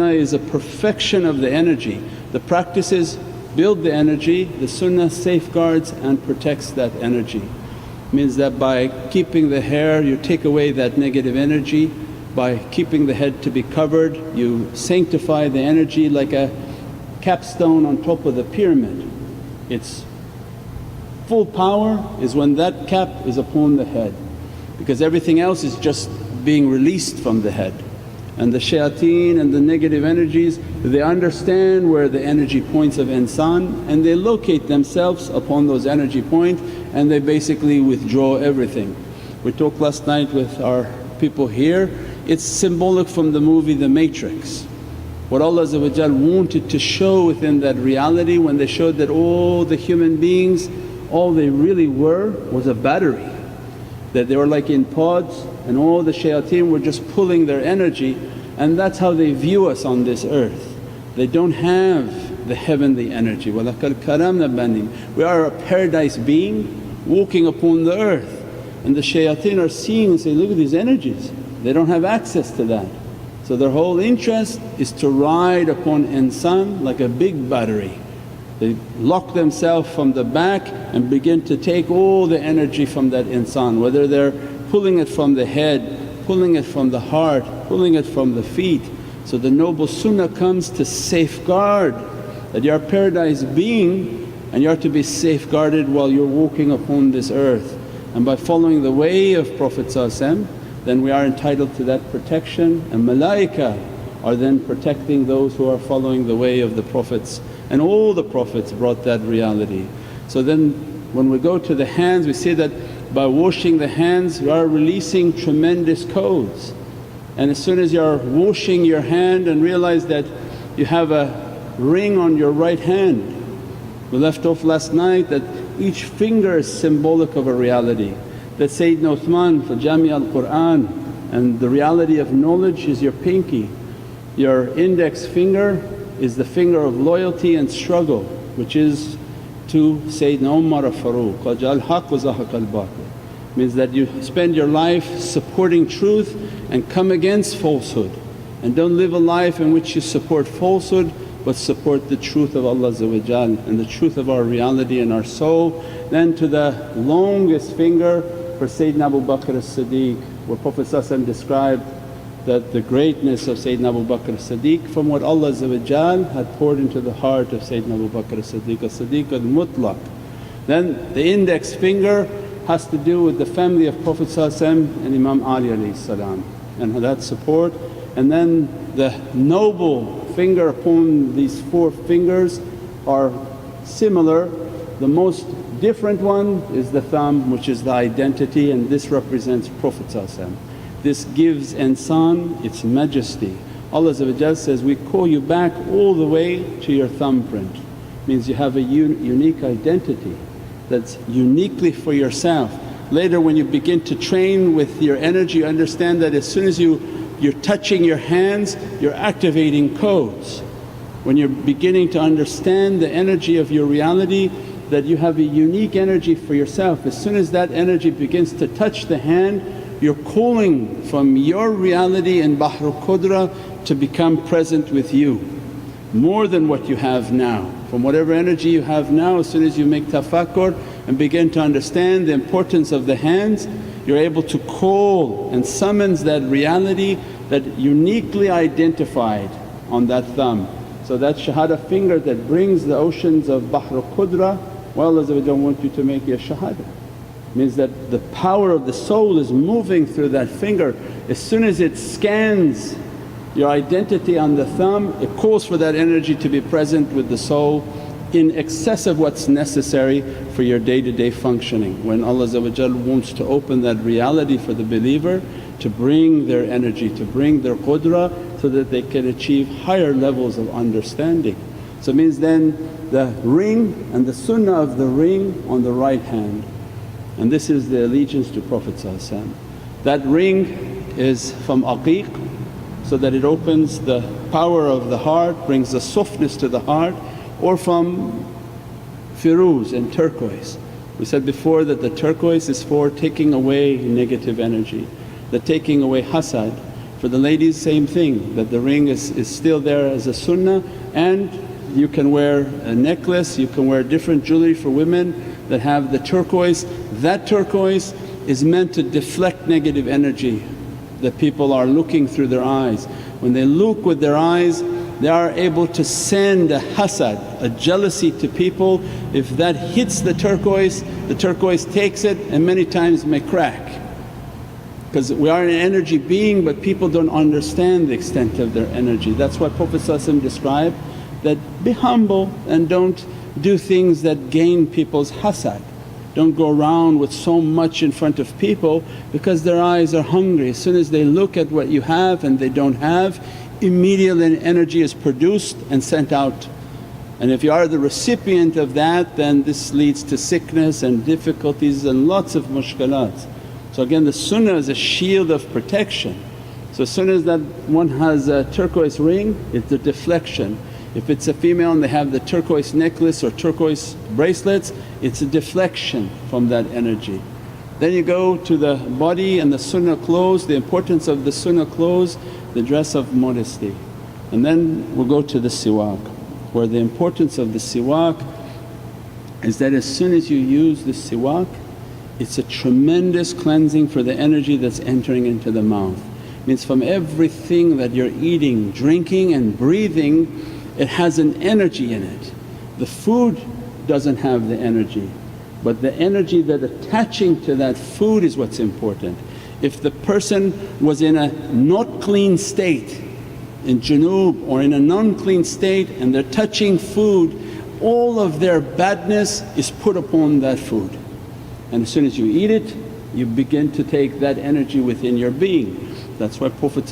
is a perfection of the energy. The practices build the energy, the sunnah safeguards and protects that energy. Means that by keeping the hair you take away that negative energy, by keeping the head to be covered you sanctify the energy like a capstone on top of the pyramid. Its full power is when that cap is upon the head, because everything else is just being released from the head. And the shayateen and the negative energies, they understand where the energy points of insan and they locate themselves upon those energy points and they basically withdraw everything. We talked last night with our people here, it's symbolic from the movie The Matrix. What Allah wanted to show within that reality when they showed that all the human beings, all they really were was a battery, that they were like in pods and all the shayateen were just pulling their energy, and that's how they view us on this earth. They don't have the heavenly energy. وَلَقَدْ كَرَمْنَا بَنِي. We are a paradise being walking upon the earth, and the shayateen are seeing and say, look at these energies, they don't have access to that. So their whole interest is to ride upon insan like a big battery. They lock themselves from the back and begin to take all the energy from that insan, whether they're pulling it from the head, pulling it from the heart, pulling it from the feet. So the noble sunnah comes to safeguard that you're a paradise being and you are to be safeguarded while you're walking upon this earth. And by following the way of Prophet then we are entitled to that protection, and malaika are then protecting those who are following the way of the Prophets, and all the Prophets brought that reality. So then when we go to the hands we see that by washing the hands you are releasing tremendous codes. And as soon as you are washing your hand and realize that you have a ring on your right hand, we left off last night that each finger is symbolic of a reality. That Sayyidina Uthman for Jami al-Qur'an, and the reality of knowledge is your pinky. Your index finger is the finger of loyalty and struggle, which is to Sayyidina Umar al-Faruq, وَجَعَلْ الْحَقُّ وَزَهَقَ الْبَاطِلُ. Means that you spend your life supporting truth and come against falsehood, and don't live a life in which you support falsehood but support the truth of Allah and the truth of our reality and our soul. Then to the longest finger for Sayyidina Abu Bakr as-Siddiq, where Prophet described that the greatness of Sayyidina Abu Bakr as-Siddiq from what Allah had poured into the heart of Sayyidina Abu Bakr as-Siddiq, as-Siddiq al-Mutlaq. Then the index finger has to do with the family of Prophet and Imam Ali and that support. And then the noble finger upon these four fingers are similar. The most different one is the thumb, which is the identity, and this represents Prophet. This gives insan its majesty. Allah says, we call you back all the way to your thumbprint. Means you have a unique identity that's uniquely for yourself. Later when you begin to train with your energy, you understand that as soon as you're touching your hands you're activating codes. When you're beginning to understand the energy of your reality, that you have a unique energy for yourself. As soon as that energy begins to touch the hand, you're calling from your reality and Bahrul Qudra to become present with you more than what you have now. From whatever energy you have now, as soon as you make tafakkur and begin to understand the importance of the hands, you're able to call and summons that reality that uniquely identified on that thumb. So that shahada finger that brings the oceans of Bahrul Qudra, well Allah want you to make your shahada. Means that the power of the soul is moving through that finger. As soon as it scans your identity on the thumb, it calls for that energy to be present with the soul in excess of what's necessary for your day-to-day functioning. When Allah wants to open that reality for the believer to bring their energy, to bring their qudra, so that they can achieve higher levels of understanding. So it means then the ring and the sunnah of the ring on the right hand, and this is the allegiance to Prophet. That ring is from aqiq, so that it opens the power of the heart, brings the softness to the heart, or from firuz and turquoise. We said before that the turquoise is for taking away negative energy, the taking away hasad. For the ladies same thing, that the ring is still there as a sunnah, and you can wear a necklace, you can wear different jewelry for women that have the turquoise. That turquoise is meant to deflect negative energy that people are looking through their eyes. When they look with their eyes, they are able to send a hasad, a jealousy to people. If that hits the turquoise takes it and many times may crack. Because we are an energy being, but people don't understand the extent of their energy. That's why Prophet described that be humble and don't do things that gain people's hasad. Don't go around with so much in front of people because their eyes are hungry. As soon as they look at what you have and they don't have, immediately energy is produced and sent out. And if you are the recipient of that, then this leads to sickness and difficulties and lots of mushkilat. So again, the sunnah is a shield of protection. So as soon as that one has a turquoise ring, it's a deflection. If it's a female and they have the turquoise necklace or turquoise bracelets, it's a deflection from that energy. Then you go to the body and the sunnah clothes, the importance of the sunnah clothes, the dress of modesty. And then we'll go to the siwak, where the importance of the siwak is that as soon as you use the siwak, it's a tremendous cleansing for the energy that's entering into the mouth. Means from everything that you're eating, drinking and breathing, it has an energy in it. The food doesn't have the energy, but the energy that attaching to that food is what's important. If the person was in a not clean state, in junub or in a non-clean state and they're touching food, all of their badness is put upon that food. And as soon as you eat it, you begin to take that energy within your being. That's why Prophet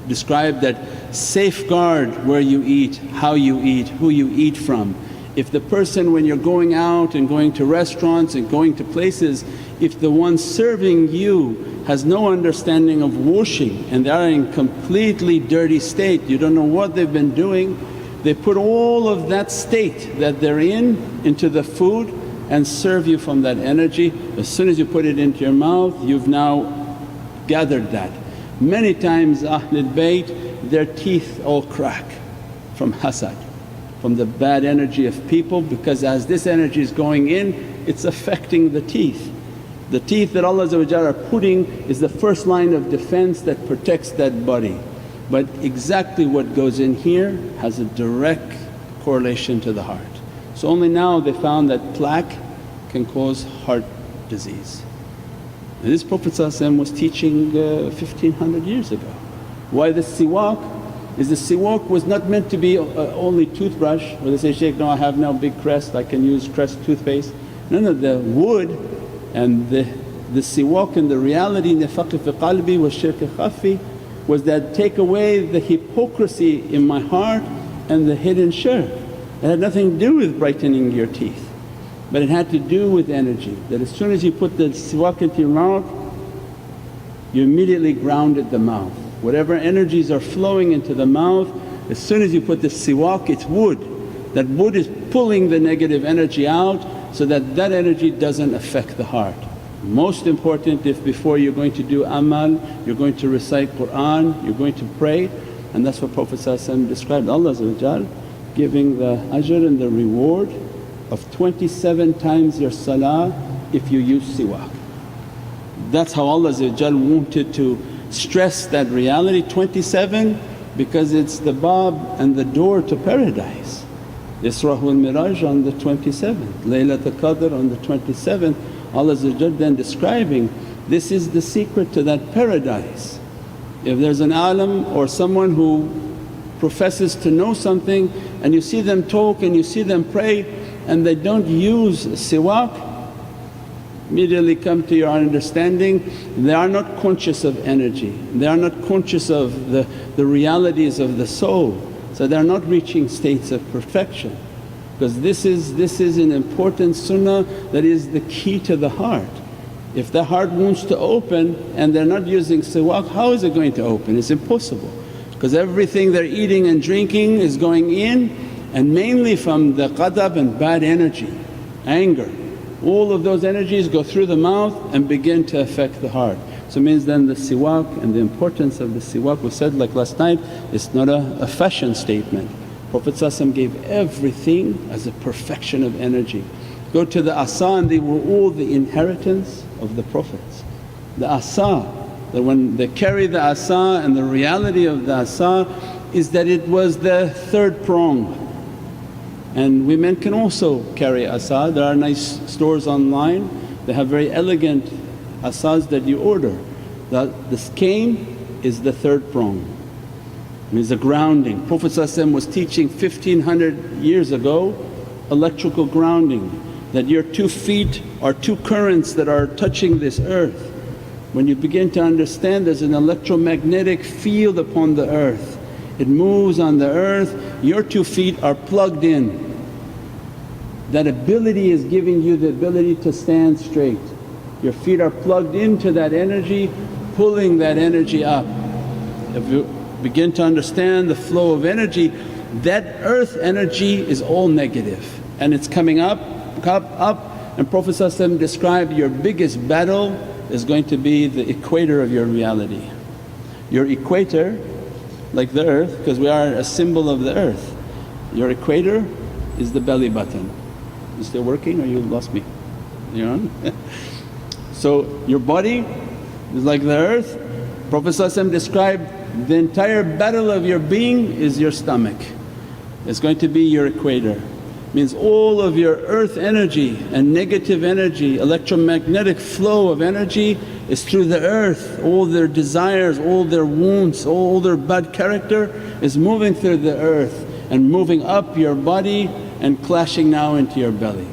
described that safeguard where you eat, how you eat, who you eat from. If the person, when you're going out and going to restaurants and going to places, if the one serving you has no understanding of washing and they are in completely dirty state, you don't know what they've been doing, they put all of that state that they're in into the food and serve you from that energy. As soon as you put it into your mouth, you've now gathered that. Many times Ahlul Bayt, their teeth all crack from hasad, from the bad energy of people, because as this energy is going in, it's affecting the teeth. The teeth that Allah are putting is the first line of defense that protects that body. But exactly what goes in here has a direct correlation to the heart. So only now they found that plaque can cause heart disease. And this Prophet was teaching 1500 years ago. Why the siwak? Is the siwak was not meant to be only toothbrush where they say, Shaykh, no, I have now big crest, I can use crest toothpaste. No, the wood and the siwak and the reality, nifaq fi qalbi wa shirk khafi, was that take away the hypocrisy in my heart and the hidden shirk. It had nothing to do with brightening your teeth, but it had to do with energy. That as soon as you put the siwak into your mouth, you immediately grounded the mouth. Whatever energies are flowing into the mouth, as soon as you put the siwak, it's wood. That wood is pulling the negative energy out so that that energy doesn't affect the heart. Most important, if before you're going to do amal, you're going to recite Qur'an, you're going to pray, and that's what Prophet described Allah giving the ajr and the reward of 27 times your salah if you use siwak. That's how Allah wanted to stress that reality, 27, because it's the bab and the door to paradise. Isra wal Miraj on the 27th, Laylatul Qadr on the 27th. Allah then describing, this is the secret to that paradise. If there's an alim or someone who professes to know something and you see them talk and you see them pray and they don't use siwak, immediately come to your understanding they are not conscious of energy, they are not conscious of the realities of the soul. So they are not reaching states of perfection, because this is an important sunnah that is the key to the heart. If the heart wants to open and they're not using siwak, how is it going to open? It's impossible, because everything they're eating and drinking is going in, and mainly from the ghadab and bad energy, anger. All of those energies go through the mouth and begin to affect the heart. So it means then the siwak and the importance of the siwak, we said like last night, it's not a fashion statement. Prophet gave everything as a perfection of energy. Go to the asa and they were all the inheritance of the Prophets. The asa, that when they carry the asa, and the reality of the asa is that it was the third prong. And women can also carry asa. There are nice stores online, they have very elegant asas that you order. This cane is the third prong, means the grounding. Prophet was teaching 1500 years ago electrical grounding, that your 2 feet are 2 currents that are touching this earth. When you begin to understand there's an electromagnetic field upon the earth, it moves on the earth, your 2 feet are plugged in. That ability is giving you the ability to stand straight. Your feet are plugged into that energy, pulling that energy up. If you begin to understand the flow of energy, that earth energy is all negative and it's coming up, up. And Prophet described your biggest battle is going to be the equator of your reality. Your equator, like the earth, because we are a symbol of the earth, your equator is the belly button. You still working or you lost me? You're on? So your body is like the earth. Prophet described the entire battle of your being is your stomach. It's going to be your equator. Means all of your earth energy and negative energy, electromagnetic flow of energy is through the earth. All their desires, all their wounds, all their bad character is moving through the earth and moving up your body and clashing now into your belly.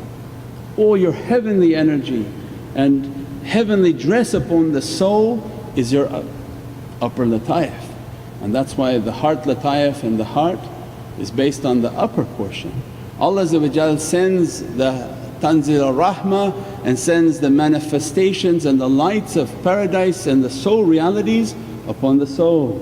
All your heavenly energy and heavenly dress upon the soul is your upper lataif. And that's why the heart lataif and the heart is based on the upper portion. Allah sends the tanzil al-rahmah and sends the manifestations and the lights of paradise and the soul realities upon the soul.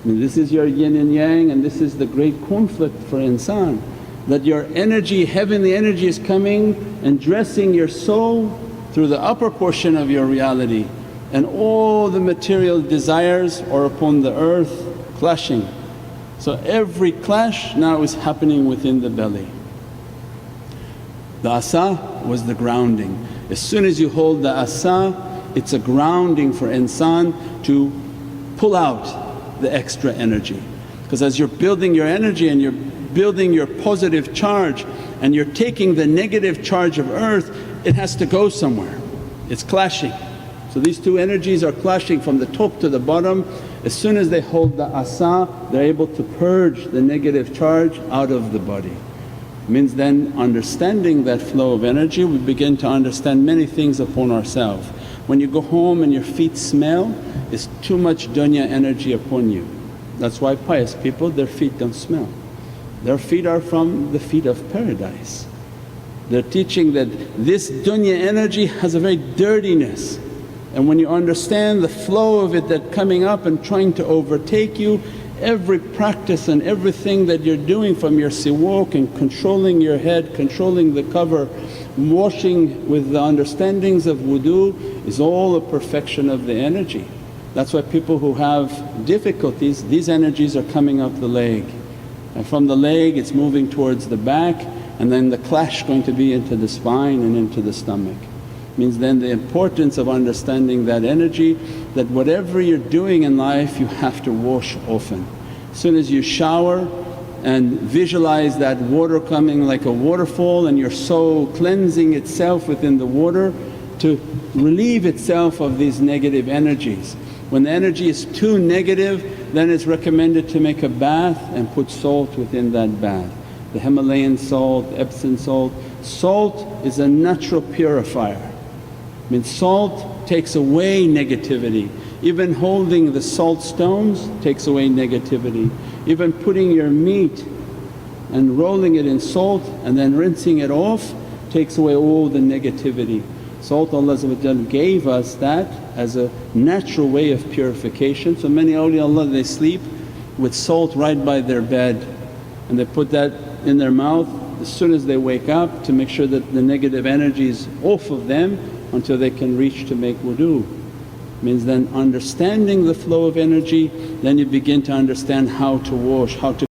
And this is your yin and yang, and this is the great conflict for insan, that your energy, heavenly energy is coming and dressing your soul through the upper portion of your reality, and all the material desires are upon the earth clashing. So every clash now is happening within the belly. The asa was the grounding. As soon as you hold the asa, it's a grounding for insan to pull out the extra energy. Because as you're building your energy and you're building your positive charge and you're taking the negative charge of earth, it has to go somewhere, it's clashing. So these 2 energies are clashing from the top to the bottom. As soon as they hold the asa, they're able to purge the negative charge out of the body. Means then understanding that flow of energy, we begin to understand many things upon ourselves. When you go home and your feet smell, it's too much dunya energy upon you. That's why pious people, their feet don't smell. Their feet are from the feet of paradise. They're teaching that this dunya energy has a very dirtiness, and when you understand the flow of it that coming up and trying to overtake you, every practice and everything that you're doing from your siwak and controlling your head, controlling the cover, washing with the understandings of wudu is all a perfection of the energy. That's why people who have difficulties, these energies are coming up the leg, and from the leg it's moving towards the back, and then the clash going to be into the spine and into the stomach. Means then the importance of understanding that energy, that whatever you're doing in life you have to wash often. As soon as you shower and visualize that water coming like a waterfall and your soul cleansing itself within the water to relieve itself of these negative energies. When the energy is too negative, then it's recommended to make a bath and put salt within that bath. The Himalayan salt, Epsom salt. Salt is a natural purifier. Means salt takes away negativity. Even holding the salt stones takes away negativity. Even putting your meat and rolling it in salt and then rinsing it off takes away all the negativity. Salt Allah gave us that as a natural way of purification. So many awliyaullah they sleep with salt right by their bed and they put that in their mouth as soon as they wake up to make sure that the negative energy is off of them until they can reach to make wudu. Means then understanding the flow of energy, then you begin to understand how to wash, how to